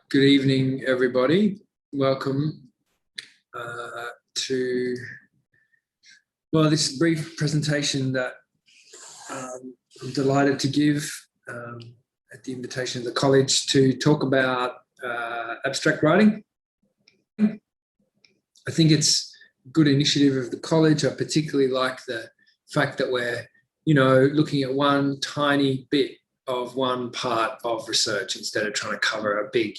Good evening, everybody. Welcome to this brief presentation that I'm delighted to give at the invitation of the college to talk about abstract writing. I think it's a good initiative of the college. I particularly like the fact that we're, looking at one tiny bit of one part of research instead of trying to cover a big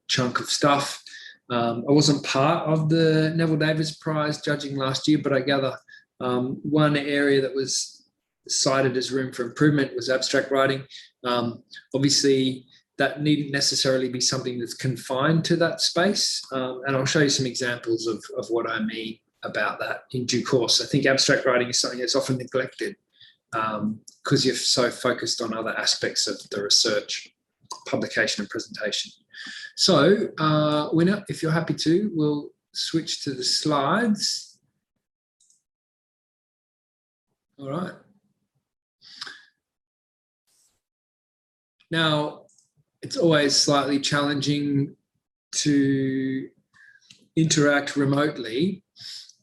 chunk of stuff. I wasn't part of the Neville Davis Prize judging last year, but I gather one area that was cited as room for improvement was abstract writing. Obviously, that needn't necessarily be something that's confined to that space. And I'll show you some examples of what I mean about that in due course. I think abstract writing is something that's often neglected because you're so focused on other aspects of the research, publication and presentation. So, Winner, if you're happy to, we'll switch to the slides. All right. Now, it's always slightly challenging to interact remotely.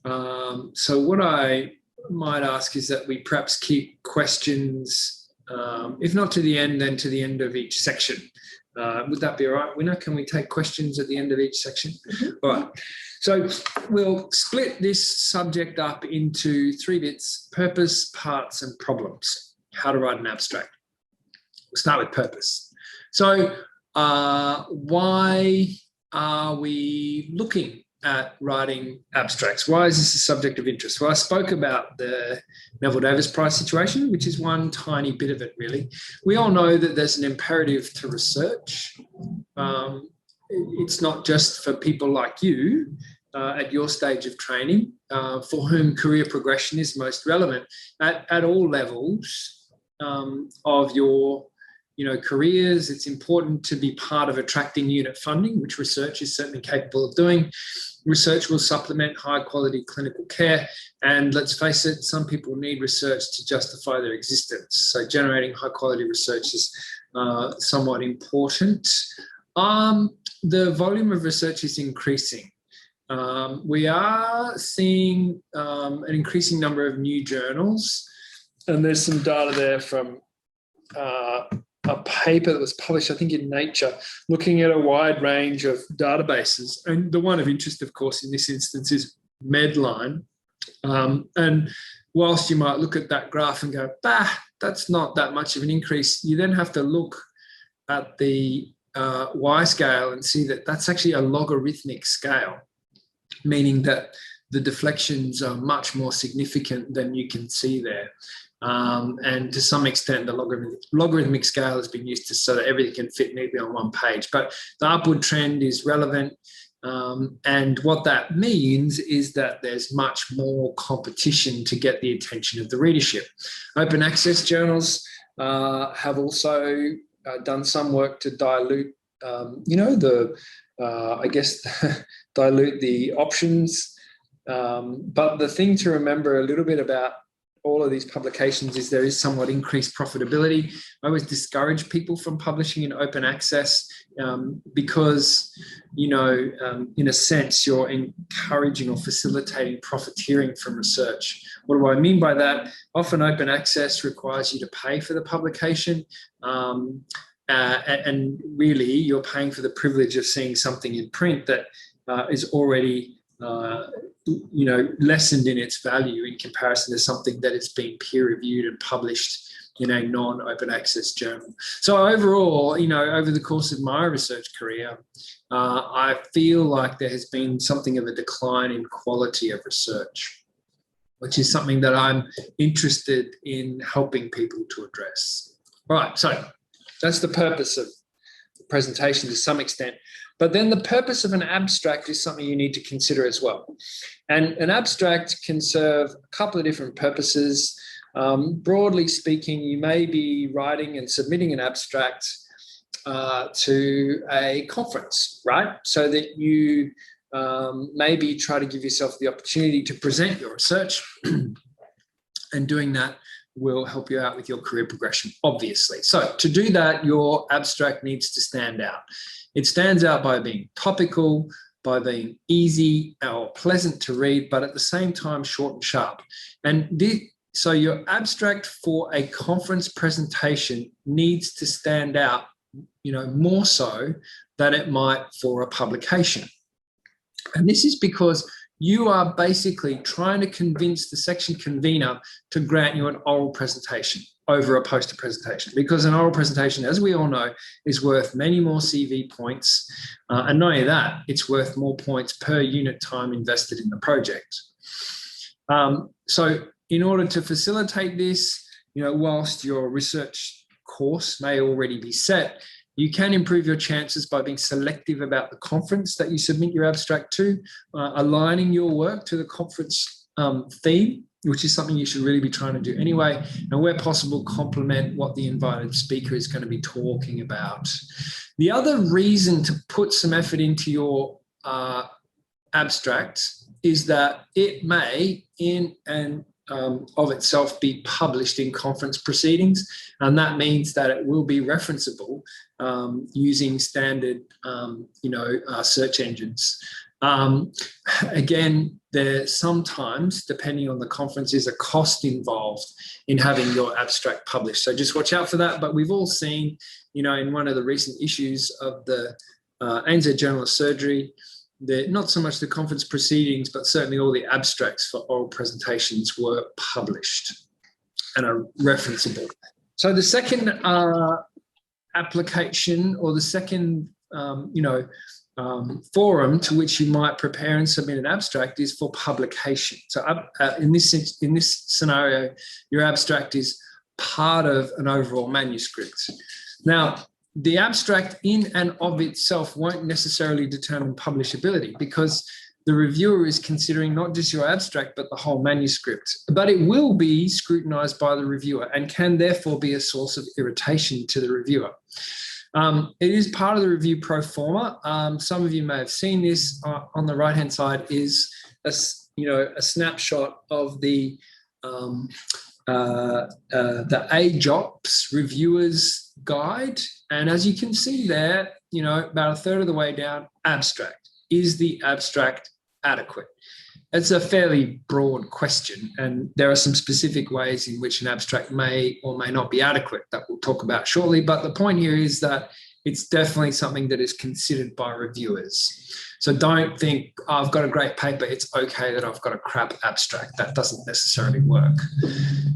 So what I might ask is that we perhaps keep questions, if not to the end, then to the end of each section. Would that be all right, Winner? Can we take questions at the end of each section? All right. So we'll split this subject up into three bits: purpose, parts, and problems. How to write an abstract. We'll start with purpose. So why are we looking at writing abstracts? Why is this a subject of interest? Well, I spoke about the Neville Davis Prize situation, which is one tiny bit of it, really. We all know that there's an imperative to research. It's not just for people like you at your stage of training, for whom career progression is most relevant at all levels of your careers. It's important to be part of attracting unit funding, which research is certainly capable of doing. Research will supplement high quality clinical care. And let's face it, some people need research to justify their existence. So generating high quality research is somewhat important. The volume of research is increasing. We are seeing an increasing number of new journals. And there's some data there from a paper that was published, I think, in Nature, looking at a wide range of databases. And the one of interest, of course, in this instance is Medline. And whilst you might look at that graph and go, that's not that much of an increase, you then have to look at the Y-scale and see that that's actually a logarithmic scale, meaning that the deflections are much more significant than you can see there. And to some extent, the logarithmic scale has been used so that everything can fit neatly on one page. But the upward trend is relevant. And what that means is that there's much more competition to get the attention of the readership. Open access journals have also done some work to dilute, dilute the options. But the thing to remember a little bit about all of these publications is there is somewhat increased profitability. I always discourage people from publishing in open access because, in a sense, you're encouraging or facilitating profiteering from research. What do I mean by that? Often open access requires you to pay for the publication. And really, you're paying for the privilege of seeing something in print that is already lessened in its value in comparison to something that is being peer-reviewed and published in a non-open access journal. So overall, over the course of my research career, I feel like there has been something of a decline in quality of research, which is something that I'm interested in helping people to address. All right, so that's the purpose of the presentation to some extent. But then the purpose of an abstract is something you need to consider as well. And an abstract can serve a couple of different purposes. Broadly speaking, you may be writing and submitting an abstract to a conference, right? So that you maybe try to give yourself the opportunity to present your research. And doing that will help you out with your career progression, obviously. So to do that, your abstract needs to stand out. It stands out by being topical, by being easy or pleasant to read, but at the same time short and sharp. And so your abstract for a conference presentation needs to stand out, more so than it might for a publication. And this is because you are basically trying to convince the section convener to grant you an oral presentation over a poster presentation, because an oral presentation, as we all know, is worth many more CV points. And not only that, it's worth more points per unit time invested in the project. So in order to facilitate this, whilst your research course may already be set, you can improve your chances by being selective about the conference that you submit your abstract to, aligning your work to the conference theme, which is something you should really be trying to do anyway, and where possible, complement what the invited speaker is going to be talking about. The other reason to put some effort into your abstract is that it may, in and of itself, be published in conference proceedings, and that means that it will be referenceable using standard, search engines. Again, there sometimes, depending on the conference, is a cost involved in having your abstract published. So just watch out for that. But we've all seen, in one of the recent issues of the ANZ Journal of Surgery, not so much the conference proceedings, but certainly all the abstracts for oral presentations were published and are referenceable. So the second application, or the second, forum to which you might prepare and submit an abstract is for publication. So in this scenario, your abstract is part of an overall manuscript. Now, the abstract in and of itself won't necessarily determine publishability, because the reviewer is considering not just your abstract, but the whole manuscript. But it will be scrutinized by the reviewer and can therefore be a source of irritation to the reviewer. It is part of the review pro forma. Some of you may have seen this. On the right-hand side is a snapshot of the AJOPS Reviewers Guide. And as you can see there, about a third of the way down, abstract. Is the abstract adequate? It's a fairly broad question, and there are some specific ways in which an abstract may or may not be adequate that we'll talk about shortly. But the point here is that it's definitely something that is considered by reviewers. So don't think, I've got a great paper, it's okay that I've got a crap abstract. That doesn't necessarily work.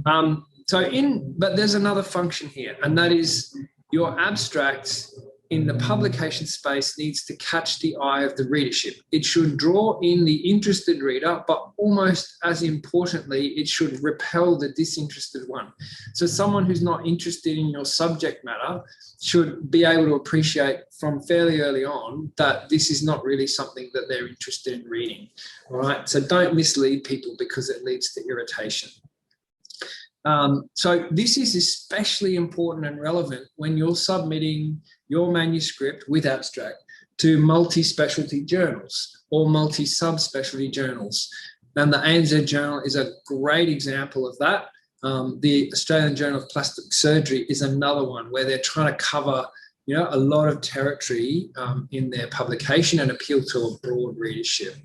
But there's another function here, and that is your abstract in the publication space needs to catch the eye of the readership. It should draw in the interested reader, but almost as importantly, it should repel the disinterested one. So someone who's not interested in your subject matter should be able to appreciate from fairly early on that this is not really something that they're interested in reading. All right, so don't mislead people because it leads to irritation. So this is especially important and relevant when you're submitting your manuscript with abstract to multi-specialty journals or multi-subspecialty journals. And the ANZ Journal is a great example of that. The Australian Journal of Plastic Surgery is another one where they're trying to cover, a lot of territory in their publication and appeal to a broad readership.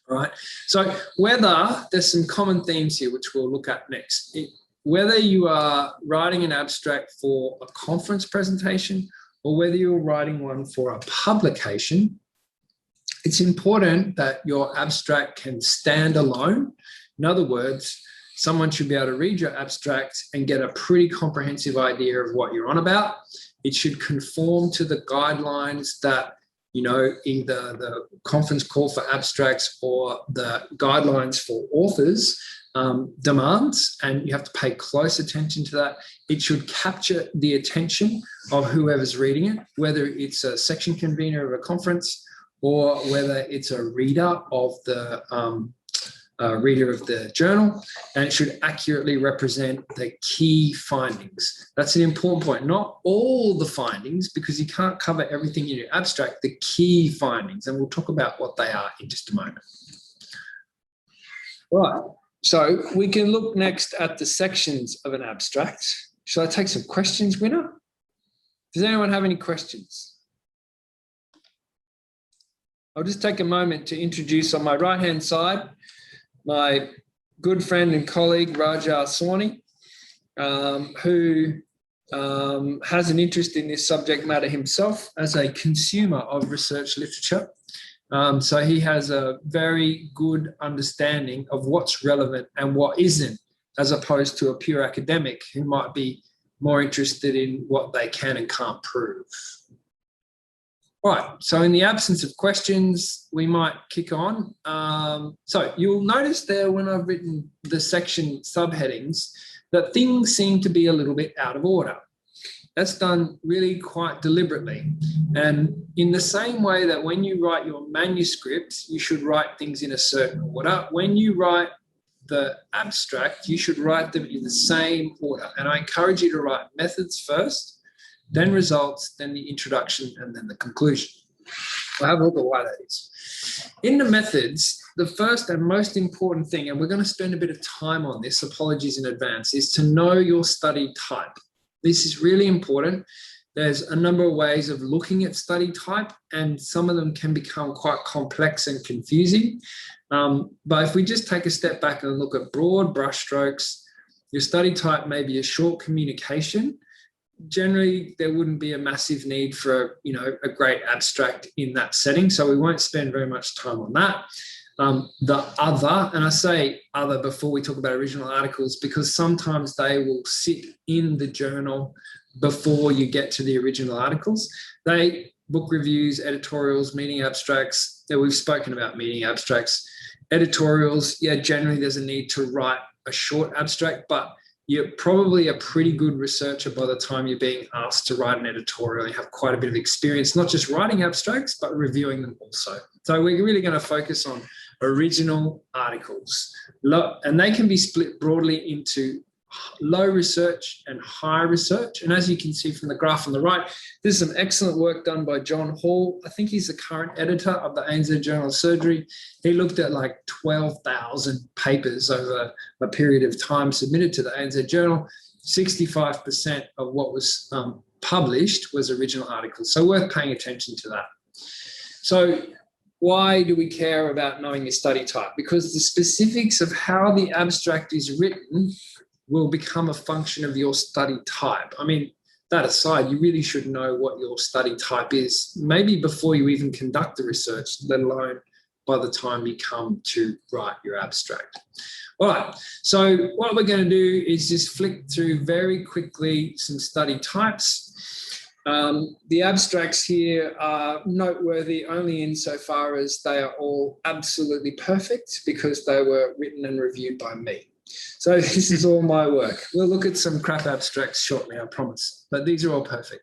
Right. So whether there's some common themes here, which we'll look at next, whether you are writing an abstract for a conference presentation or whether you're writing one for a publication, it's important that your abstract can stand alone. In other words, someone should be able to read your abstract and get a pretty comprehensive idea of what you're on about. It should conform to the guidelines that in the conference call for abstracts or the guidelines for authors demands, and you have to pay close attention to that. It should capture the attention of whoever's reading it, whether it's a section convener of a conference or whether it's a reader of the journal, and it should accurately represent the key findings. That's an important point. Not all the findings, because you can't cover everything in your abstract, the key findings, and we'll talk about what they are in just a moment. Right, so we can look next at the sections of an abstract. Shall I take some questions, Winner? Does anyone have any questions? I'll just take a moment to introduce on my right-hand side my good friend and colleague, Raja Sawhney, who has an interest in this subject matter himself as a consumer of research literature. So he has a very good understanding of what's relevant and what isn't, as opposed to a pure academic who might be more interested in what they can and can't prove. Right, so in the absence of questions, we might kick on. So you'll notice there when I've written the section subheadings that things seem to be a little bit out of order. That's done really quite deliberately. And in the same way that when you write your manuscript, you should write things in a certain order. When you write the abstract, you should write them in the same order. And I encourage you to write methods first, then results, then the introduction, and then the conclusion. We'll have a look at why that is. In the methods, the first and most important thing, and we're going to spend a bit of time on this, apologies in advance, is to know your study type. This is really important. There's a number of ways of looking at study type, and some of them can become quite complex and confusing. But if we just take a step back and look at broad brushstrokes, your study type may be a short communication. Generally, there wouldn't be a massive need for a great abstract in that setting, so we won't spend very much time on that. The other, and I say other before we talk about original articles, because sometimes they will sit in the journal before you get to the original articles. Book reviews, editorials, meeting abstracts, that we've spoken about meeting abstracts. Editorials, yeah, generally there's a need to write a short abstract, but you're probably a pretty good researcher by the time you're being asked to write an editorial. You have quite a bit of experience, not just writing abstracts, but reviewing them also. So we're really going to focus on original articles. And they can be split broadly into low research and high research. And as you can see from the graph on the right, there's some excellent work done by John Hall. I think he's the current editor of the ANZ Journal of Surgery. He looked at like 12,000 papers over a period of time submitted to the ANZ Journal. 65% of what was published was original articles. So worth paying attention to that. So why do we care about knowing your study type? Because the specifics of how the abstract is written will become a function of your study type. I mean, that aside, you really should know what your study type is, maybe before you even conduct the research, let alone by the time you come to write your abstract. All right, so what we're going to do is just flick through very quickly some study types. The abstracts here are noteworthy only insofar as they are all absolutely perfect because they were written and reviewed by me. So this is all my work. We'll look at some crap abstracts shortly, I promise, but these are all perfect.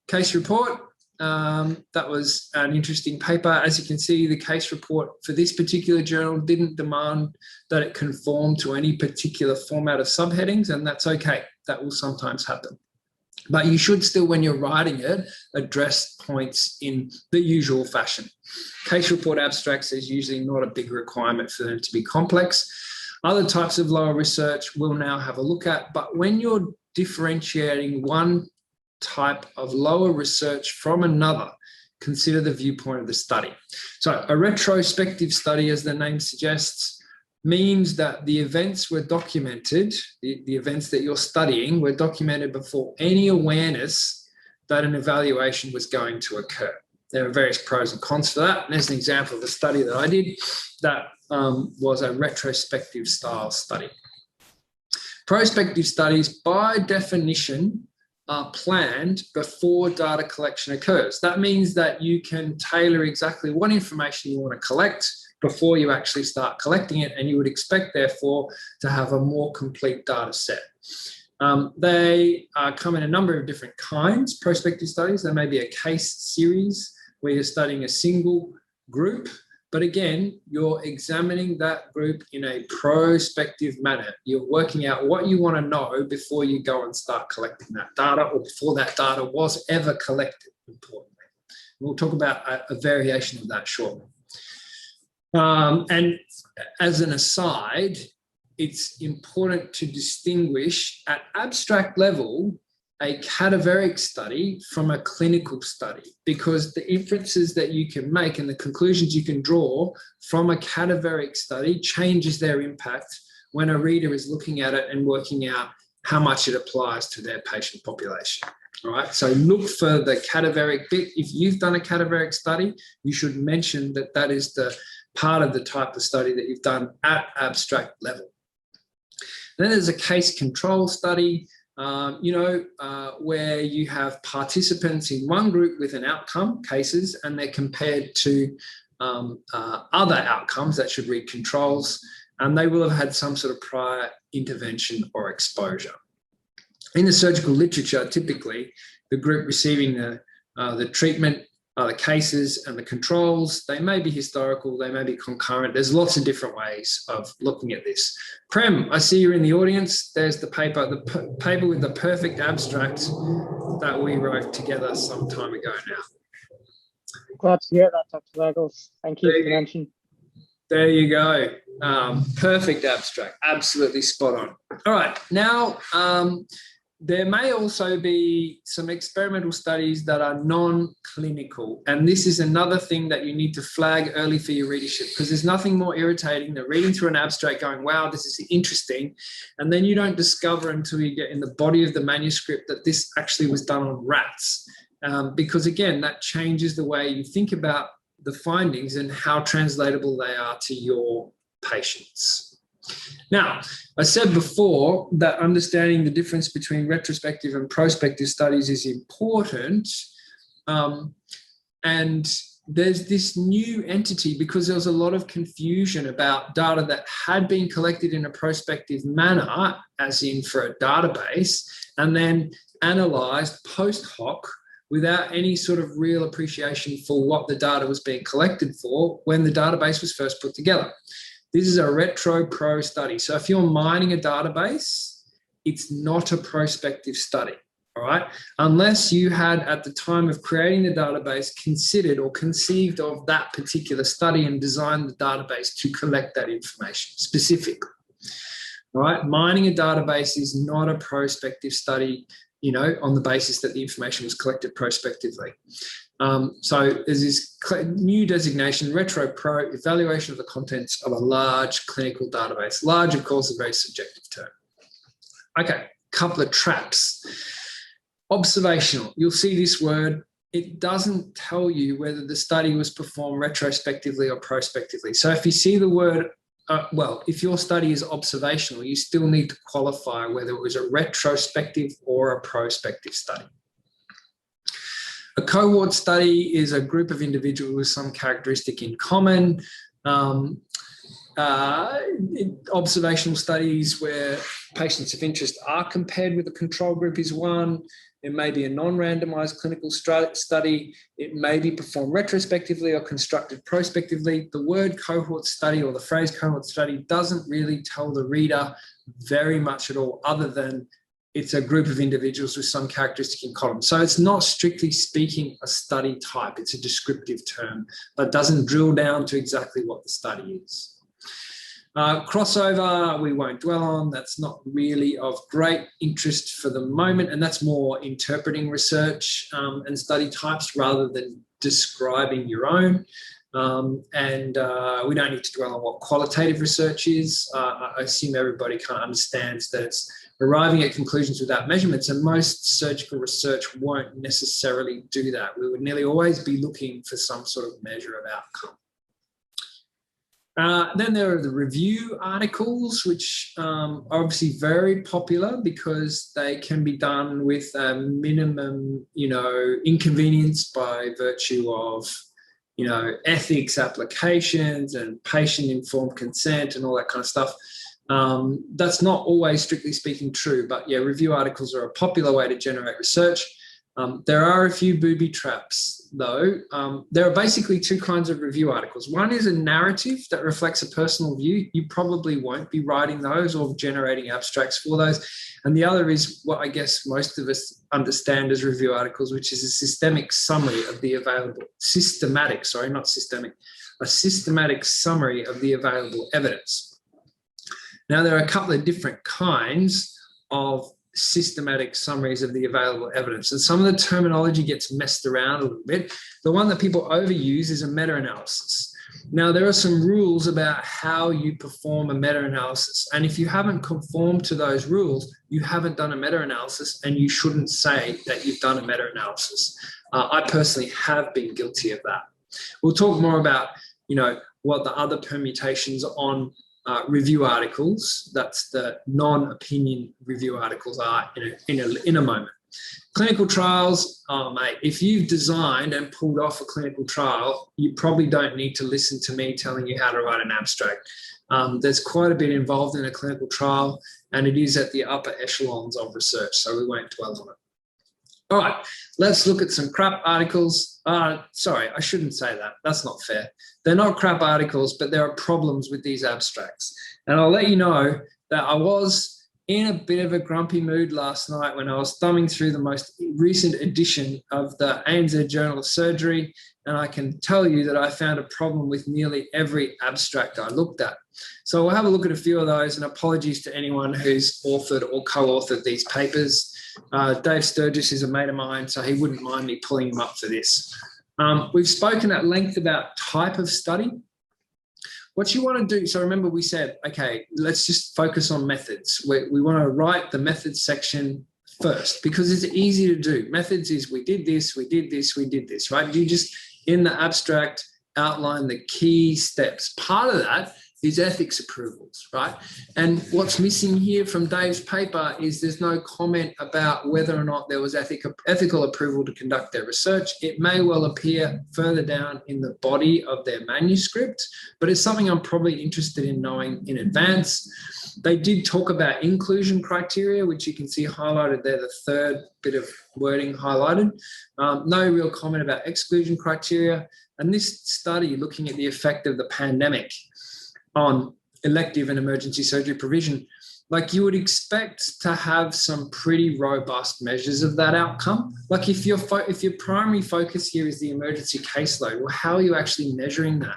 Case report, that was an interesting paper. As you can see, the case report for this particular journal didn't demand that it conform to any particular format of subheadings, and that's okay. That will sometimes happen. But you should still, when you're writing it, address points in the usual fashion. Case report abstracts is usually not a big requirement for them to be complex. Other types of lower research we'll now have a look at, but when you're differentiating one type of lower research from another, consider the viewpoint of the study. So a retrospective study, as the name suggests, means that the events were documented, the events that you're studying were documented before any awareness that an evaluation was going to occur. There are various pros and cons for that. And there's an example of a study that I did that was a retrospective style study. Prospective studies, by definition, are planned before data collection occurs. That means that you can tailor exactly what information you want to collect before you actually start collecting it, and you would expect, therefore, to have a more complete data set. They come in a number of different kinds, prospective studies. There may be a case series where you're studying a single group, but again, you're examining that group in a prospective manner. You're working out what you want to know before you go and start collecting that data, or before that data was ever collected, importantly. We'll talk about a variation of that shortly. And as an aside, it's important to distinguish at abstract level, a cadaveric study from a clinical study, because the inferences that you can make and the conclusions you can draw from a cadaveric study changes their impact when a reader is looking at it and working out how much it applies to their patient population. All right, so look for the cadaveric bit. If you've done a cadaveric study, you should mention that that is the part of the type of study that you've done at abstract level. Then there's a case control study, where you have participants in one group with an outcome, cases, and they're compared to other outcomes that should read controls, and they will have had some sort of prior intervention or exposure. In the surgical literature, typically, the group receiving the treatment are the cases, and the controls, they may be historical, they may be concurrent. There's lots of different ways of looking at this. Prem, I see you're in the audience. There's the paper with the perfect abstract that we wrote together some time ago now. Glad to hear that, Dr. Lagos. Thank you for the mention. There you go. Perfect abstract. Absolutely spot on. All right. Now, there may also be some experimental studies that are non-clinical. And this is another thing that you need to flag early for your readership, because there's nothing more irritating than reading through an abstract going, wow, this is interesting. And then you don't discover until you get in the body of the manuscript that this actually was done on rats. Because again, that changes the way you think about the findings and how translatable they are to your patients. Now, I said before that understanding the difference between retrospective and prospective studies is important. And there's this new entity, because there was a lot of confusion about data that had been collected in a prospective manner, as in for a database, and then analysed post hoc without any sort of real appreciation for what the data was being collected for when the database was first put together. This is a retro-pro study. So if you're mining a database, it's not a prospective study, all right? Unless you had, at the time of creating the database, considered or conceived of that particular study and designed the database to collect that information specifically, all right? Mining a database is not a prospective study, on the basis that the information was collected prospectively. So there's this new designation, retro-pro, evaluation of the contents of a large clinical database. Large, of course, is a very subjective term. Okay, couple of traps. Observational, you'll see this word. It doesn't tell you whether the study was performed retrospectively or prospectively. So if you see the word, if your study is observational, you still need to qualify whether it was a retrospective or a prospective study. A cohort study is a group of individuals with some characteristic in common. Observational studies where patients of interest are compared with a control group is one. It may be a non-randomized clinical study. It may be performed retrospectively or constructed prospectively. The word cohort study or the phrase cohort study doesn't really tell the reader very much at all, other than it's a group of individuals with some characteristic in common. So it's not strictly speaking a study type. It's a descriptive term, but doesn't drill down to exactly what the study is. Crossover, we won't dwell on. That's not really of great interest for the moment, and that's more interpreting research and study types rather than describing your own. We don't need to dwell on what qualitative research is. I assume everybody kind of understands that it's arriving at conclusions without measurements, and most surgical research won't necessarily do that. We would nearly always be looking for some sort of measure of outcome. Then there are the review articles, which are obviously very popular because they can be done with a minimum, inconvenience by virtue of, ethics applications and patient-informed consent and all that kind of stuff. That's not always, strictly speaking, true, but yeah, review articles are a popular way to generate research. There are a few booby traps, though. There are basically two kinds of review articles. One is a narrative that reflects a personal view. You probably won't be writing those or generating abstracts for those. And the other is what I guess most of us understand as review articles, which is a systematic summary of the available, a systematic summary of the available evidence. Now, there are a couple of different kinds of systematic summaries of the available evidence. And some of the terminology gets messed around a little bit. The one that people overuse is a meta-analysis. Now, there are some rules about how you perform a meta-analysis. And if you haven't conformed to those rules, you haven't done a meta-analysis, and you shouldn't say that you've done a meta-analysis. I personally have been guilty of that. We'll talk more about, what the other permutations on review articles, that's the non-opinion review articles, are in a moment. Clinical trials, oh mate, if you've designed and pulled off a clinical trial, you probably don't need to listen to me telling you how to write an abstract. There's quite a bit involved in a clinical trial, and it is at the upper echelons of research, so we won't dwell on it. All right, let's look at some crap articles. Sorry, I shouldn't say that. That's not fair. They're not crap articles, but there are problems with these abstracts. And I'll let you know that I was in a bit of a grumpy mood last night when I was thumbing through the most recent edition of the ANZ Journal of Surgery, and I can tell you that I found a problem with nearly every abstract I looked at. So we'll have a look at a few of those, and apologies to anyone who's authored or co-authored these papers. Dave Sturgis is a mate of mine, so he wouldn't mind me pulling him up for this. We've spoken at length about type of study. What you want to do, so remember we said, okay, let's just focus on methods. We want to write the methods section first because it's easy to do. Methods is we did this, we did this, we did this, right? You just, in the abstract, outline the key steps. Part of that is ethics approvals, right? And what's missing here from Dave's paper is there's no comment about whether or not there was ethical approval to conduct their research. It may well appear further down in the body of their manuscript, but it's something I'm probably interested in knowing in advance. They did talk about inclusion criteria, which you can see highlighted there, the third bit of wording highlighted. No real comment about exclusion criteria. And this study looking at the effect of the pandemic on elective and emergency surgery provision, like you would expect to have some pretty robust measures of that outcome. Like if your primary focus here is the emergency caseload, well, how are you actually measuring that?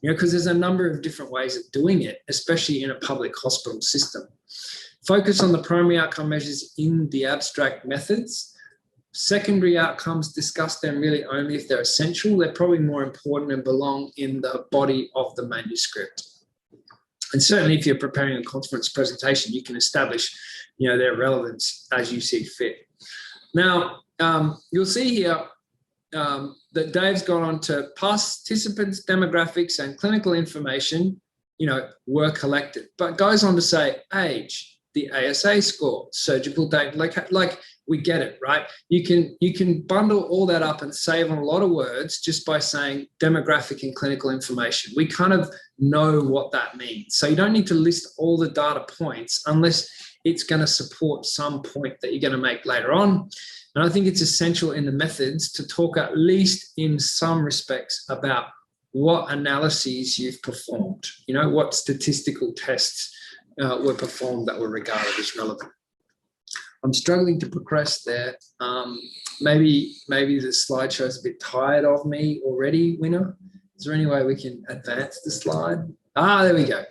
Because there's a number of different ways of doing it, especially in a public hospital system. Focus on the primary outcome measures in the abstract methods. Secondary outcomes, discuss them really only if they're essential. They're probably more important and belong in the body of the manuscript. And certainly if you're preparing a conference presentation, you can establish, their relevance as you see fit. Now, you'll see here that Dave's gone on to participants, demographics, and clinical information, were collected, but goes on to say age, the ASA score, surgical date, like we get it, right? You can bundle all that up and save on a lot of words just by saying demographic and clinical information. We kind of know what that means. So you don't need to list all the data points unless it's going to support some point that you're going to make later on. And I think it's essential in the methods to talk at least in some respects about what analyses you've performed, what statistical tests were performed that were regarded as relevant. I'm struggling to progress there. Maybe the slideshow is a bit tired of me already, Winner. Is there any way we can advance the slide? There we go.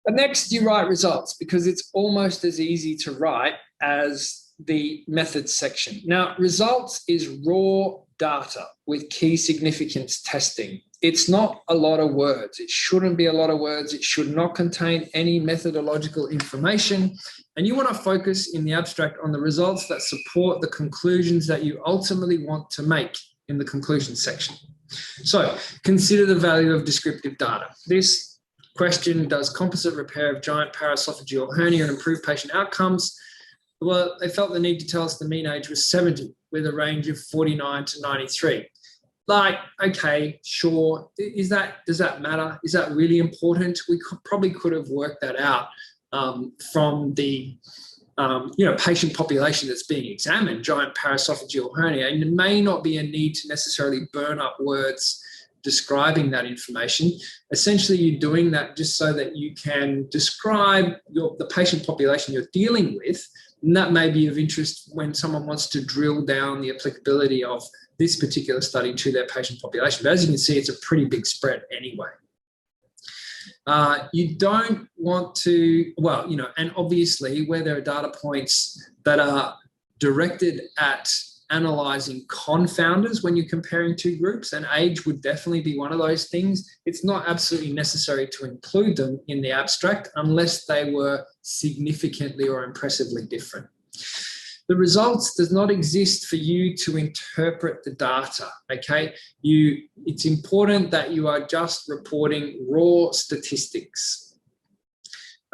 But next you write results because it's almost as easy to write as the methods section. Now, results is raw data with key significance testing. It's not a lot of words. It shouldn't be a lot of words. It should not contain any methodological information. And you want to focus in the abstract on the results that support the conclusions that you ultimately want to make in the conclusion section. So consider the value of descriptive data. This question, does composite repair of giant paraesophageal hernia improve patient outcomes? Well, they felt the need to tell us the mean age was 70 with a range of 49 to 93. Like, okay, sure. Does that matter? Is that really important? We probably could have worked that out from the patient population that's being examined, giant paraesophageal hernia, and there may not be a need to necessarily burn up words describing that information. Essentially, you're doing that just so that you can describe the patient population you're dealing with, and that may be of interest when someone wants to drill down the applicability of this particular study to their patient population. But as you can see, it's a pretty big spread anyway. You don't want to, well, and obviously where there are data points that are directed at analysing confounders when you're comparing two groups, and age would definitely be one of those things. It's not absolutely necessary to include them in the abstract unless they were significantly or impressively different. The results does not exist for you to interpret the data, okay? It's important that you are just reporting raw statistics.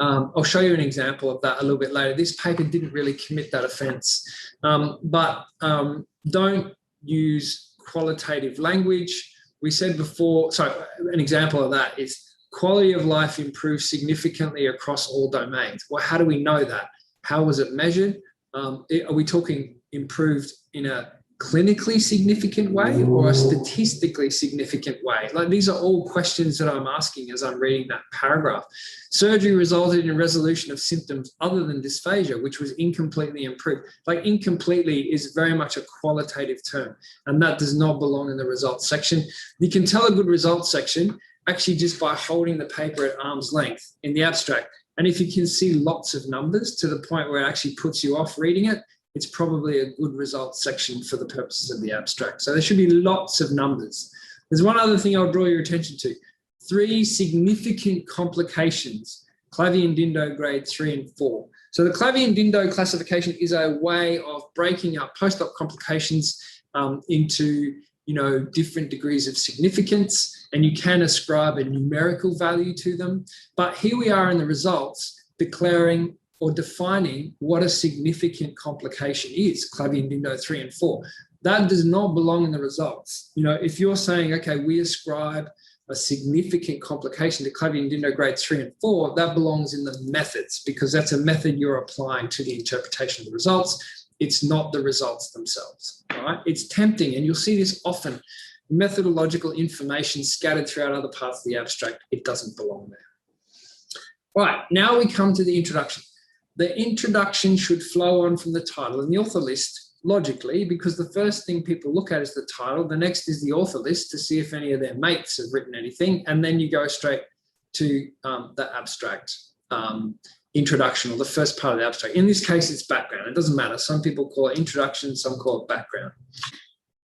I'll show you an example of that a little bit later. This paper didn't really commit that offence, but don't use qualitative language. We said before, so an example of that is quality of life improves significantly across all domains. Well, how do we know that? How was it measured? Are we talking improved in a clinically significant way or a statistically significant way? Like, these are all questions that I'm asking as I'm reading that paragraph. Surgery resulted in resolution of symptoms other than dysphagia, which was incompletely improved. Like, incompletely is very much a qualitative term, and that does not belong in the results section. You can tell a good results section actually just by holding the paper at arm's length in the abstract. And if you can see lots of numbers to the point where it actually puts you off reading it, it's probably a good results section for the purposes of the abstract. So there should be lots of numbers. There's one other thing I'll draw your attention to. 3 significant complications, Clavien-Dindo grade 3 and 4. So the Clavien-Dindo classification is a way of breaking up post-op complications into different degrees of significance, and you can ascribe a numerical value to them. But here we are in the results declaring or defining what a significant complication is, Clavien-Dindo 3 and 4. That does not belong in the results. If you're saying, okay, we ascribe a significant complication to Clavien-Dindo grade 3 and 4, that belongs in the methods, because that's a method you're applying to the interpretation of the results. It's not the results themselves, right? It's tempting, and you'll see this often, methodological information scattered throughout other parts of the abstract. It doesn't belong there. All right, now we come to the introduction. The introduction should flow on from the title and the author list logically, because the first thing people look at is the title. The next is the author list to see if any of their mates have written anything, and then you go straight to the abstract introduction, or the first part of the abstract. In this case, it's background. It doesn't matter. Some people call it introduction, some call it background.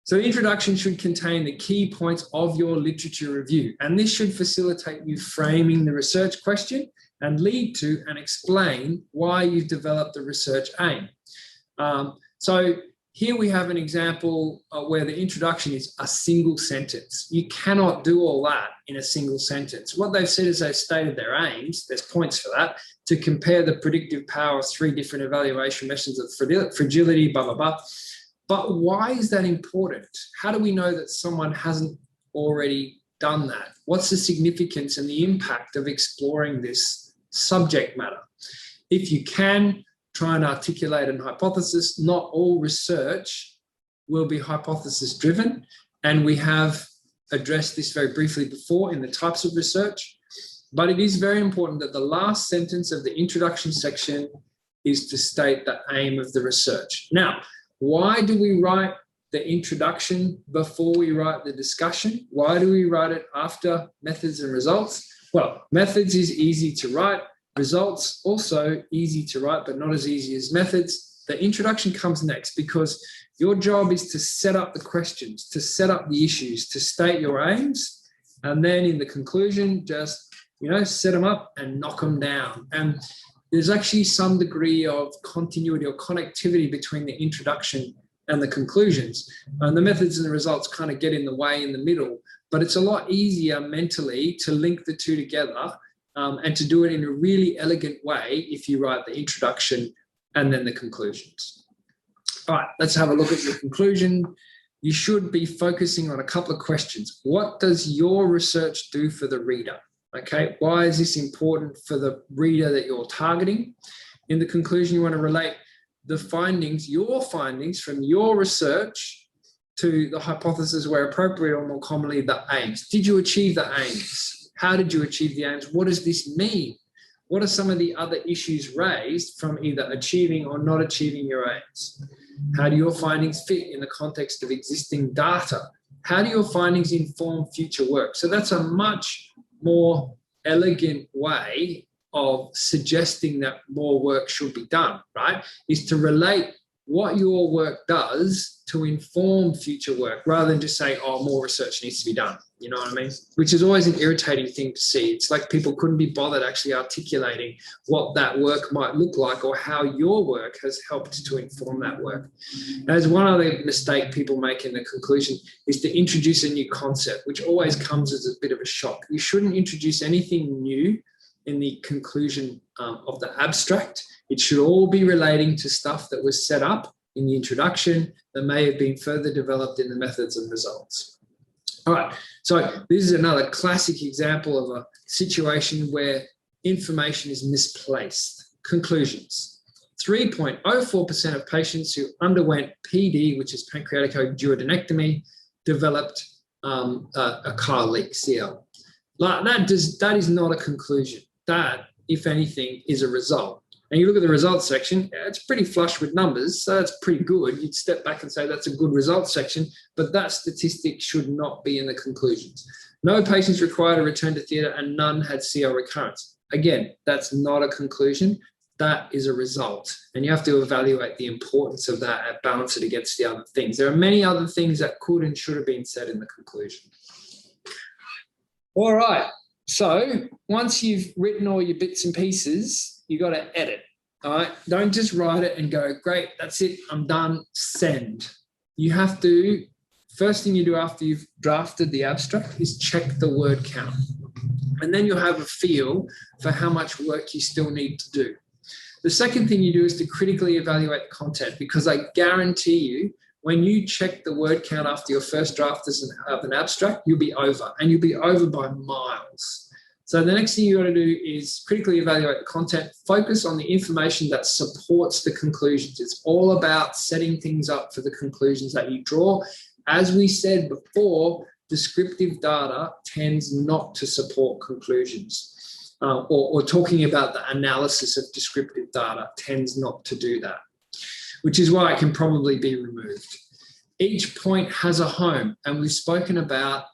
So the introduction should contain the key points of your literature review, and this should facilitate you framing the research question and lead to and explain why you've developed the research aim. So here we have an example where the introduction is a single sentence. You cannot do all that in a single sentence. What they've said is they've stated their aims, there's points for that, to compare the predictive power of 3 different evaluation methods of fragility, blah, blah, blah. But why is that important? How do we know that someone hasn't already done that? What's the significance and the impact of exploring this subject matter? If you can, try and articulate an hypothesis. Not all research will be hypothesis driven, and we have addressed this very briefly before in the types of research, but it is very important that the last sentence of the introduction section is to state the aim of the research. Now, why do we write the introduction before we write the discussion? Why do we write it after methods and results? Well, methods is easy to write. Results also easy to write, but not as easy as methods. The introduction comes next, because your job is to set up the questions, to set up the issues, to state your aims, and then in the conclusion, just set them up and knock them down. And there's actually some degree of continuity or connectivity between the introduction and the conclusions. And the methods and the results kind of get in the way in the middle, but it's a lot easier mentally to link the two together and to do it in a really elegant way if you write the introduction and then the conclusions. All right, let's have a look at your conclusion. You should be focusing on a couple of questions. What does your research do for the reader? Okay, why is this important for the reader that you're targeting? In the conclusion, you want to relate the findings, your findings from your research, to the hypothesis where appropriate, or more commonly, the aims. Did you achieve the aims? How did you achieve the aims? What does this mean? What are some of the other issues raised from either achieving or not achieving your aims? How do your findings fit in the context of existing data? How do your findings inform future work? So that's a much more elegant way of suggesting that more work should be done, right? Is to relate what your work does to inform future work rather than just say, oh, more research needs to be done. You know what I mean? Which is always an irritating thing to see. It's like people couldn't be bothered actually articulating what that work might look like or how your work has helped to inform that work. As one other mistake people make in the conclusion is to introduce a new concept, which always comes as a bit of a shock. You shouldn't introduce anything new in the conclusion of the abstract. It should all be relating to stuff that was set up in the introduction that may have been further developed in the methods and results. All right, so this is another classic example of a situation where information is misplaced. Conclusions. 3.04% of patients who underwent PD, which is pancreatic duodenectomy, developed a Kyle leak, CL. That is not a conclusion. That, if anything, is a result. And you look at the results section, it's pretty flush with numbers, so that's pretty good. You'd step back and say that's a good results section, but that statistic should not be in the conclusions. No patients required a return to theatre and none had CL recurrence. Again, that's not a conclusion. That is a result. And you have to evaluate the importance of that and balance it against the other things. There are many other things that could and should have been said in the conclusion. All right. So once you've written all your bits and pieces, you got to edit. All right. Don't just write it and go, great, that's it, I'm done, send. You have to, first thing you do after you've drafted the abstract is check the word count. And then you'll have a feel for how much work you still need to do. The second thing you do is to critically evaluate the content, because I guarantee you, when you check the word count after your first draft of an abstract, you'll be over, and you'll be over by miles. So the next thing you got to do is critically evaluate the content, focus on the information that supports the conclusions. It's all about setting things up for the conclusions that you draw. As we said before, descriptive data tends not to support conclusions, or talking about the analysis of descriptive data tends not to do that, which is why it can probably be removed. Each point has a home, and we've spoken about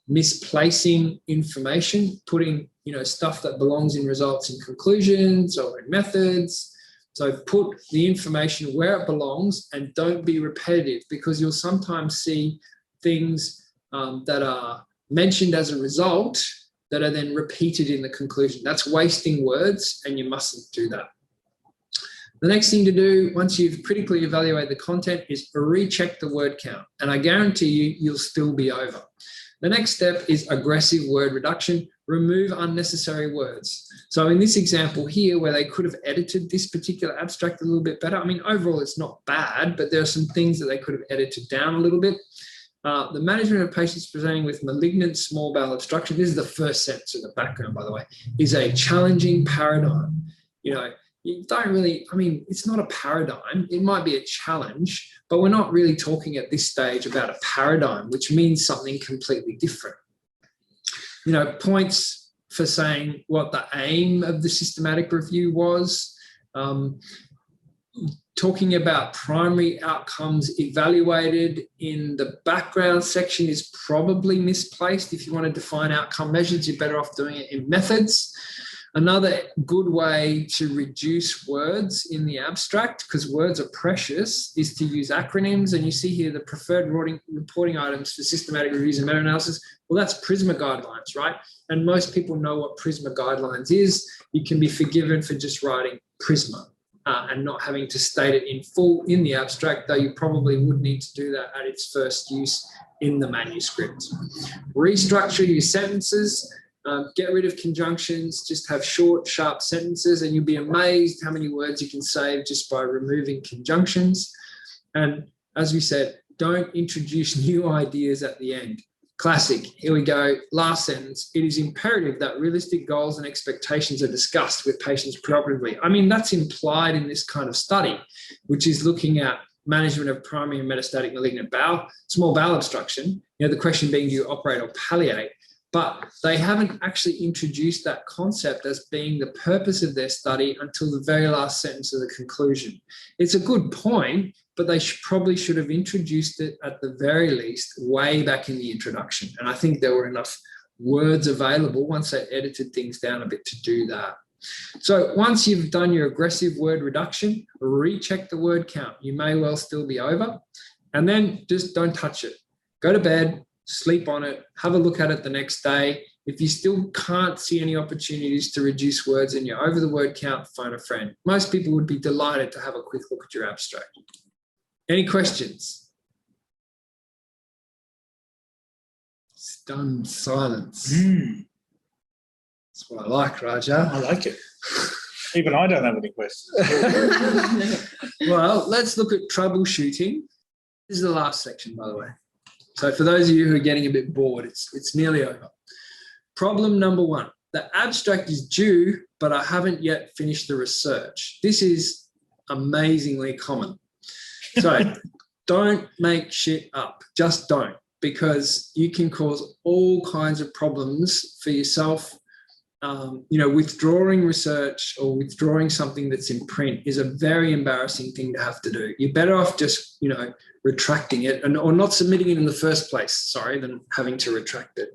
misplacing information, putting stuff that belongs in results and conclusions or in methods. So put the information where it belongs and don't be repetitive, because you'll sometimes see things that are mentioned as a result that are then repeated in the conclusion. That's wasting words, and you mustn't do that. The next thing to do, once you've critically evaluated the content, is recheck the word count. And I guarantee you, you'll still be over. The next step is aggressive word reduction. Remove unnecessary words. So in this example here, where they could have edited this particular abstract a little bit better, I mean, overall it's not bad, but there are some things that they could have edited down a little bit. The management of patients presenting with malignant small bowel obstruction, this is the first sentence of the background, by the way, is a challenging paradigm. You don't really, it's not a paradigm. It might be a challenge, but we're not really talking at this stage about a paradigm, which means something completely different. Points for saying what the aim of the systematic review was, talking about primary outcomes evaluated in the background section is probably misplaced. If you want to define outcome measures, you're better off doing it in methods. Another good way to reduce words in the abstract, because words are precious, is to use acronyms. And you see here the preferred reporting items for systematic reviews and meta-analysis. Well, that's PRISMA guidelines, right? And most people know what PRISMA guidelines is. You can be forgiven for just writing PRISMA and not having to state it in full in the abstract, though you probably would need to do that at its first use in the manuscript. Restructure your sentences. Get rid of conjunctions, just have short, sharp sentences, and you'll be amazed how many words you can save just by removing conjunctions. And as we said, don't introduce new ideas at the end. Classic, here we go, last sentence. It is imperative that realistic goals and expectations are discussed with patients preoperatively. That's implied in this kind of study, which is looking at management of primary and metastatic malignant small bowel obstruction. The question being, do you operate or palliate? But they haven't actually introduced that concept as being the purpose of their study until the very last sentence of the conclusion. It's a good point, but they probably should have introduced it at the very least way back in the introduction. And I think there were enough words available once they edited things down a bit to do that. So once you've done your aggressive word reduction, recheck the word count. You may well still be over, and then just don't touch it. Go to bed, sleep on it, have a look at it the next day. If you still can't see any opportunities to reduce words and you're over the word count, phone a friend. Most people would be delighted to have a quick look at your abstract. Any questions? Stunned silence. That's what I like, Raja. I like it. Even I don't have any questions. Well, let's look at troubleshooting. This is the last section, by the way. So for those of you who are getting a bit bored, it's nearly over. Problem number one, the abstract is due, but I haven't yet finished the research. This is amazingly common. So don't make shit up. Just don't, because you can cause all kinds of problems for yourself. Withdrawing research or withdrawing something that's in print is a very embarrassing thing to have to do. You're better off just, retracting it or not submitting it in the first place, than having to retract it.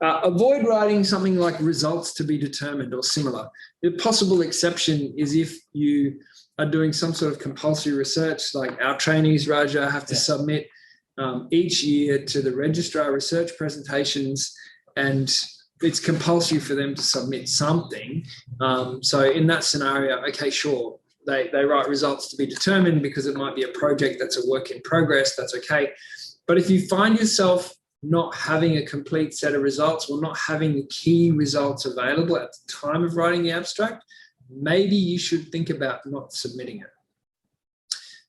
Avoid writing something like results to be determined or similar. The possible exception is if you are doing some sort of compulsory research, like our trainees, Raja, have to submit each year to the registrar research presentations, and it's compulsory for them to submit something. So in that scenario, okay, sure, they write results to be determined because it might be a project that's a work in progress, that's okay. But if you find yourself not having a complete set of results or not having the key results available at the time of writing the abstract, maybe you should think about not submitting it.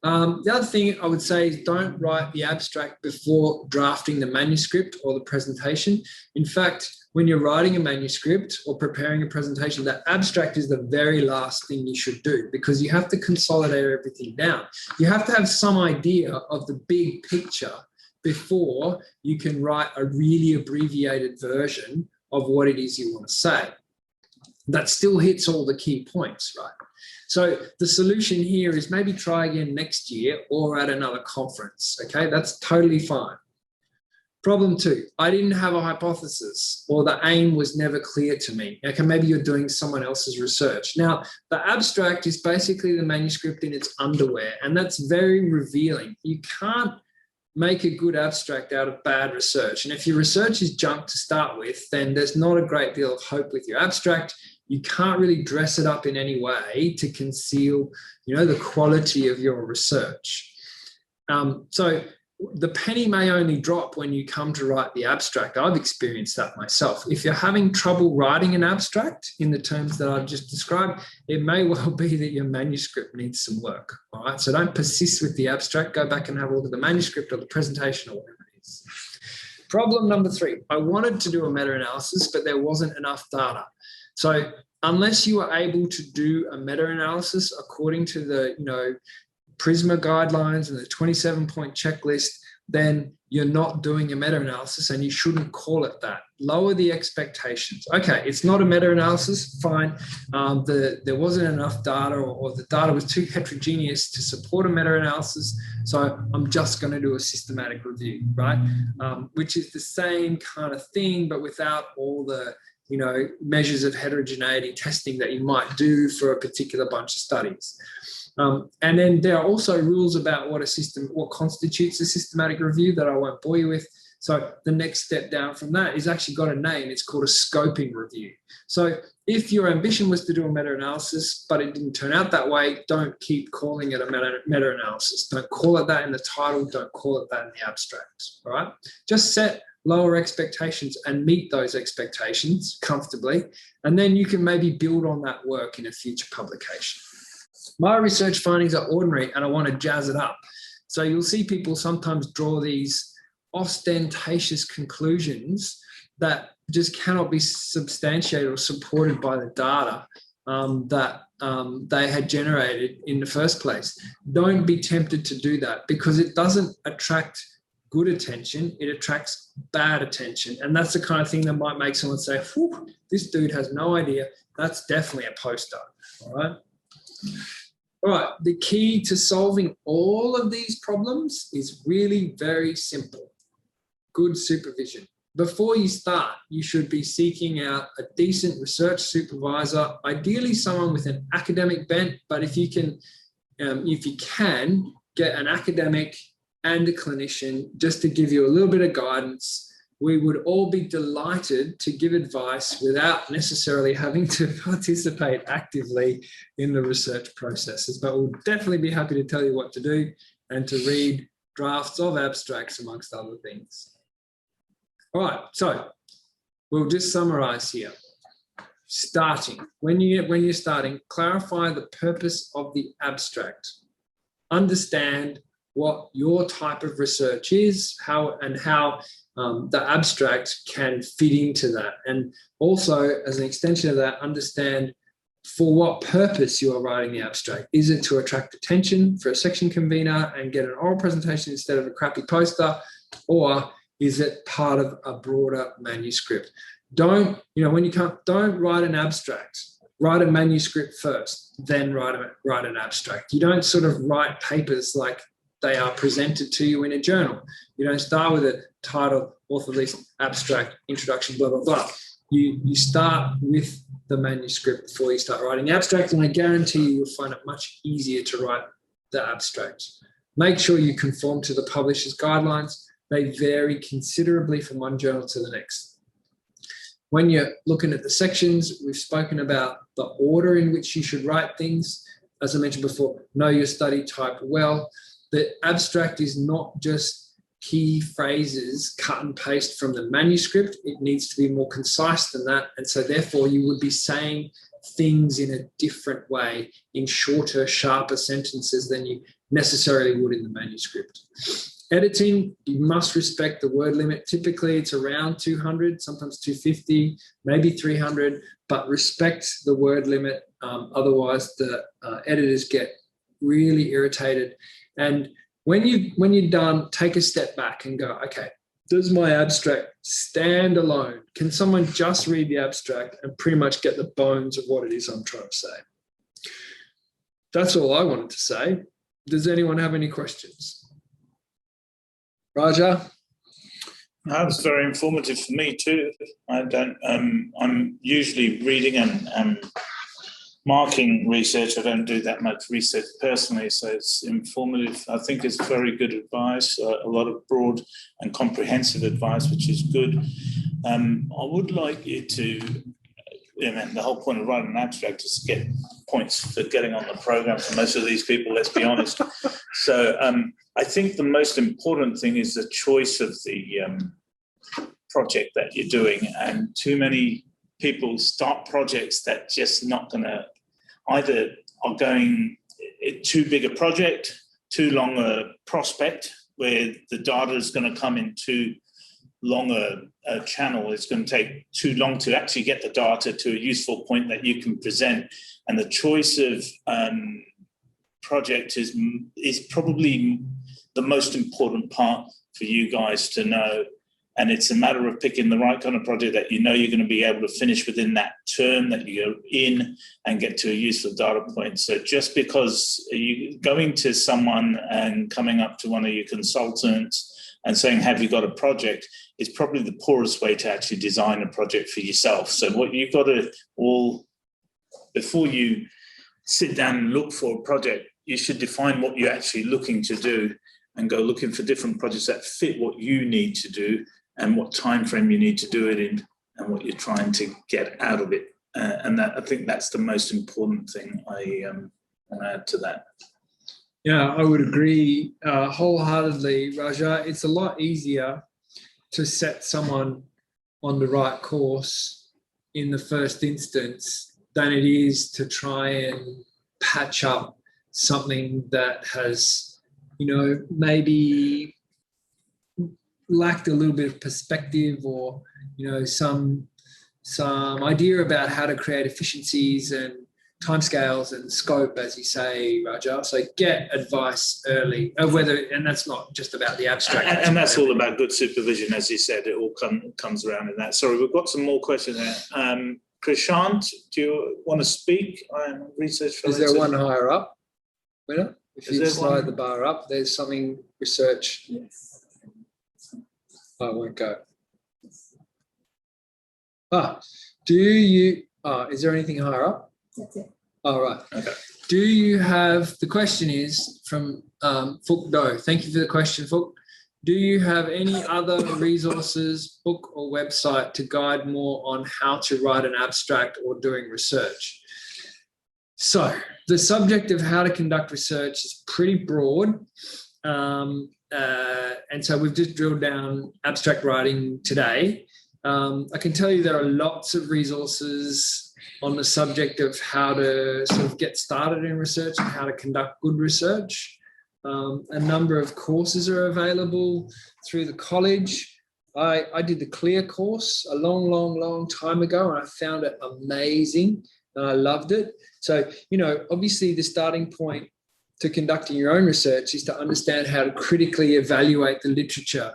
The other thing I would say is don't write the abstract before drafting the manuscript or the presentation. In fact, when you're writing a manuscript or preparing a presentation, that abstract is the very last thing you should do, because you have to consolidate everything down. You have to have some idea of the big picture before you can write a really abbreviated version of what it is you want to say. That still hits all the key points, right? So the solution here is maybe try again next year or at another conference, okay? That's totally fine. Problem two, I didn't have a hypothesis, or the aim was never clear to me. Okay, maybe you're doing someone else's research. Now, the abstract is basically the manuscript in its underwear, and that's very revealing. You can't make a good abstract out of bad research. And if your research is junk to start with, then there's not a great deal of hope with your abstract. You can't really dress it up in any way to conceal, the quality of your research. So the penny may only drop when you come to write the abstract. I've experienced that myself. If you're having trouble writing an abstract in the terms that I've just described, it may well be that your manuscript needs some work. All right, so don't persist with the abstract. Go back and have a look at the manuscript or the presentation or whatever it is. Problem number three, I wanted to do a meta-analysis, but there wasn't enough data. So unless you are able to do a meta-analysis according to the, PRISMA guidelines and the 27-point checklist, then you're not doing a meta-analysis, and you shouldn't call it that. Lower the expectations. Okay, it's not a meta-analysis, fine. There wasn't enough data, or the data was too heterogeneous to support a meta-analysis, so I'm just going to do a systematic review, right? Which is the same kind of thing, but without all the measures of heterogeneity testing that you might do for a particular bunch of studies. And then there are also rules about what constitutes a systematic review that I won't bore you with. So the next step down from that is actually got a name. It's called a scoping review. So if your ambition was to do a meta-analysis, but it didn't turn out that way, don't keep calling it a meta-analysis. Don't call it that in the title. Don't call it that in the abstract. All right? Just set lower expectations and meet those expectations comfortably. And then you can maybe build on that work in a future publication. My research findings are ordinary and I want to jazz it up. So you'll see people sometimes draw these ostentatious conclusions that just cannot be substantiated or supported by the data that they had generated in the first place. Don't be tempted to do that, because it doesn't attract good attention, it attracts bad attention. And that's the kind of thing that might make someone say, whew, this dude has no idea. That's definitely a poster, all right? All right, the key to solving all of these problems is really very simple. Good supervision. before you start, you should be seeking out a decent research supervisor, ideally someone with an academic bent, but if you can get an academic and a clinician just to give you a little bit of guidance, we would all be delighted to give advice without necessarily having to participate actively in the research processes. But we'll definitely be happy to tell you what to do and to read drafts of abstracts, amongst other things. All right, so we'll just summarize here. Starting, when you're starting, clarify the purpose of the abstract. Understand what your type of research is, how the abstract can fit into that. And also, as an extension of that, understand for what purpose you are writing the abstract. Is it to attract attention for a section convener and get an oral presentation instead of a crappy poster? Or is it part of a broader manuscript? Don't write an abstract. Write a manuscript first, then write an abstract. You don't sort of write papers like they are presented to you in a journal. You don't start with a title, author list, abstract, introduction, blah, blah, blah. You start with the manuscript before you start writing the abstract, and I guarantee you'll find it much easier to write the abstract. Make sure you conform to the publisher's guidelines. They vary considerably from one journal to the next. When you're looking at the sections, we've spoken about the order in which you should write things. As I mentioned before, know your study type well. The abstract is not just key phrases cut and paste from the manuscript. It needs to be more concise than that. And so therefore you would be saying things in a different way, in shorter, sharper sentences than you necessarily would in the manuscript. Editing, you must respect the word limit. Typically it's around 200, sometimes 250, maybe 300, but respect the word limit. Otherwise the editors get really irritated. And when you're done, take a step back and go, okay, does my abstract stand alone? Can someone just read the abstract and pretty much get the bones of what it is I'm trying to say? That's all I wanted to say. Does anyone have any questions? Raja? That was very informative for me too. I'm usually reading and marking research. I don't do that much research personally, so it's informative. I think it's very good advice, a lot of broad and comprehensive advice, which is good. I would like you to, the whole point of writing an abstract is to get points for getting on the program for most of these people, let's be honest. So I think the most important thing is the choice of the project that you're doing, and too many people start projects that just not going to, either are going too big a project, too long a prospect, where the data is going to come in too long a channel. It's going to take too long to actually get the data to a useful point that you can present. And the choice of project is probably the most important part for you guys to know. And it's a matter of picking the right kind of project that you know you're going to be able to finish within that term that you go in and get to a useful data point. So just because you going to someone and coming up to one of your consultants and saying, have you got a project, is probably the poorest way to actually design a project for yourself. So what you've got to before you sit down and look for a project, you should define what you're actually looking to do and go looking for different projects that fit what you need to do and what time frame you need to do it in and what you're trying to get out of it. And that, I think that's the most important thing I want to add to that. Yeah, I would agree wholeheartedly, Raja. It's a lot easier to set someone on the right course in the first instance than it is to try and patch up something that has, maybe lacked a little bit of perspective or, some idea about how to create efficiencies and timescales and scope, as you say, Raja. So get advice early, and that's not just about the abstract. And that's all about good supervision, as you said. It all comes around in that. Sorry, we've got some more questions there. Krishant, do you want to speak? Research. Is there one higher up? Winner? If you slide the bar up, there's something research. Yes. I won't go. Do you, is there anything higher up? That's it. All right. Okay. Do you have, the question is from Fook Do. Thank you for the question, Fook. Do you have any other resources, book or website to guide more on how to write an abstract or doing research? So the subject of how to conduct research is pretty broad. And so we've just drilled down abstract writing today. I can tell you there are lots of resources on the subject of how to sort of get started in research and how to conduct good research. A number of courses are available through the college. I did the CLEAR course a long time ago, and I found it amazing and I loved it. So, you know, obviously the starting point to conducting your own research is to understand how to critically evaluate the literature,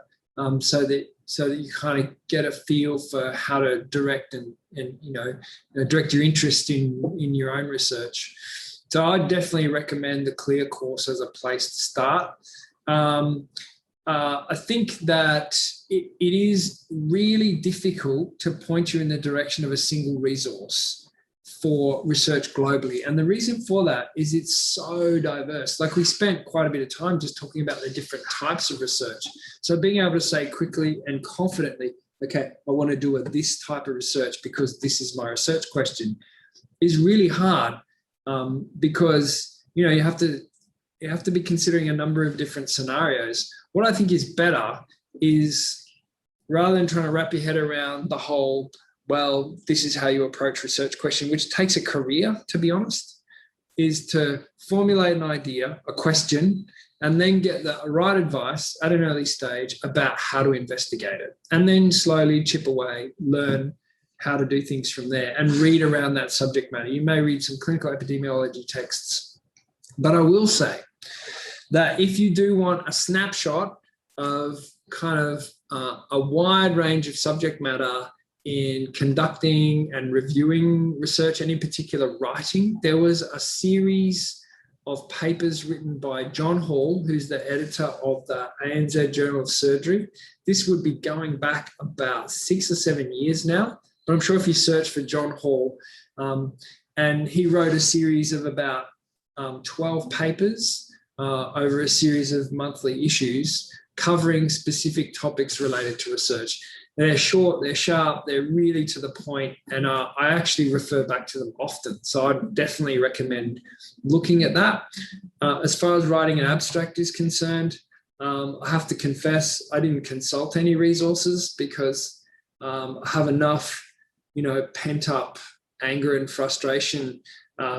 so that you kind of get a feel for how to direct and direct your interest in your own research. So I definitely recommend the CLEAR course as a place to start. I think that it is really difficult to point you in the direction of a single resource for research globally. And the reason for that is it's so diverse. Like, we spent quite a bit of time just talking about the different types of research. So being able to say quickly and confidently, okay, I want to do this type of research because this is my research question, is really hard, because, you know, you have to be considering a number of different scenarios. What I think is better is, rather than trying to wrap your head around the whole, well, this is how you approach research question, which takes a career, to be honest, is to formulate an idea, a question, and then get the right advice at an early stage about how to investigate it. And then slowly chip away, learn how to do things from there, and read around that subject matter. You may read some clinical epidemiology texts, but I will say that if you do want a snapshot of kind of a wide range of subject matter in conducting and reviewing research, and in particular writing, there was a series of papers written by John Hall, who's the editor of the ANZ Journal of Surgery. This would be going back about 6 or 7 years now, but I'm sure if you search for John Hall, and he wrote a series of about 12 papers over a series of monthly issues covering specific topics related to research. They're short, they're sharp, they're really to the point, and I actually refer back to them often. So I'd definitely recommend looking at that. As far as writing an abstract is concerned, I have to confess I didn't consult any resources because I have enough, pent up anger and frustration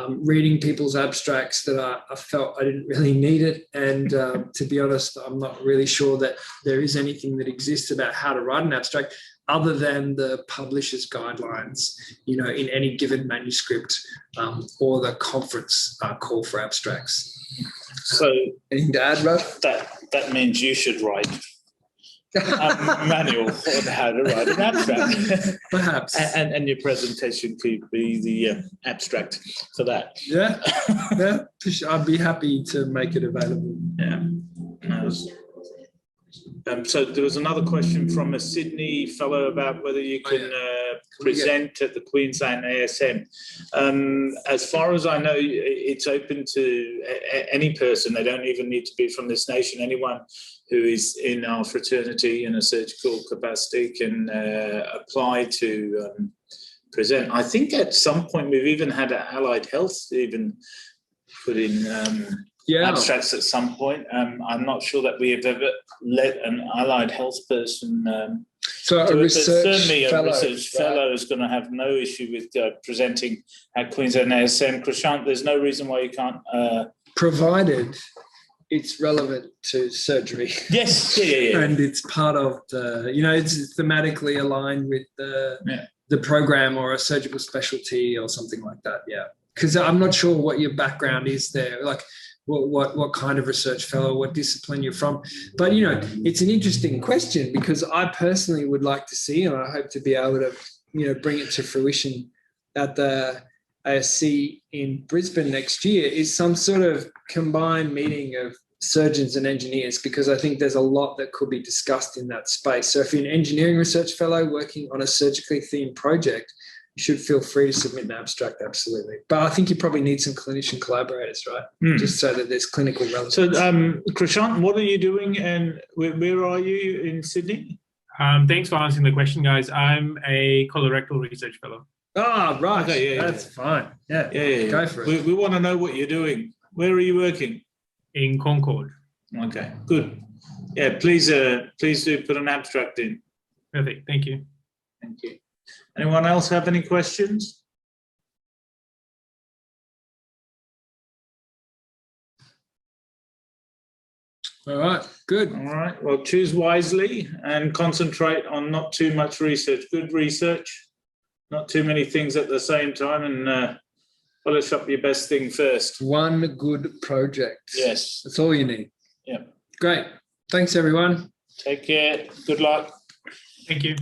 reading people's abstracts that I felt I didn't really need it. And to be honest, I'm not really sure that there is anything that exists about how to write an abstract other than the publisher's guidelines, in any given manuscript, or the conference call for abstracts. So anything to add, Russ? that means you should write a manual on how to write an abstract. Perhaps. And your presentation could be the abstract for that. Yeah, I'd be happy to make it available. Yeah. So there was another question from a Sydney fellow about whether you can present at the Queensland ASM. As far as I know, it's open to any person. They don't even need to be from this nation. Anyone who is in our fraternity in a surgical capacity can apply to present. I think at some point we've even had Allied Health even put in abstracts at some point. I'm not sure that we have ever let an allied health person so a certainly a fellow, research fellow is going to have no issue with presenting at Queensland ASM. Krishant, there's no reason why you can't. Provided it's relevant to surgery. Yes, yeah. And it's part of the, it's thematically aligned with the program or a surgical specialty or something like that. Yeah, because I'm not sure what your background is there. Like, what kind of research fellow, what discipline you're from. But, it's an interesting question because I personally would like to see, and I hope to be able to, bring it to fruition at the ASC in Brisbane next year, is some sort of combined meeting of surgeons and engineers, because I think there's a lot that could be discussed in that space. So if you're an engineering research fellow working on a surgically themed project, you should feel free to submit an abstract, absolutely. But I think you probably need some clinician collaborators, right? Just so that there's clinical relevance. So, Krishant, what are you doing and where are you in Sydney? Thanks for answering the question, guys. I'm a colorectal research fellow. Ah, right. Okay, yeah, That's fine. Yeah. Yeah. Go for it. We want to know what you're doing. Where are you working? In Concord. Okay, good. Yeah, please do put an abstract in. Perfect. Thank you. Thank you. Anyone else have any questions? All right. Good. All right. Well, choose wisely and concentrate on not too much research. Good research, not too many things at the same time, and polish up your best thing first. One good project. Yes. That's all you need. Yeah. Great. Thanks, everyone. Take care. Good luck. Thank you.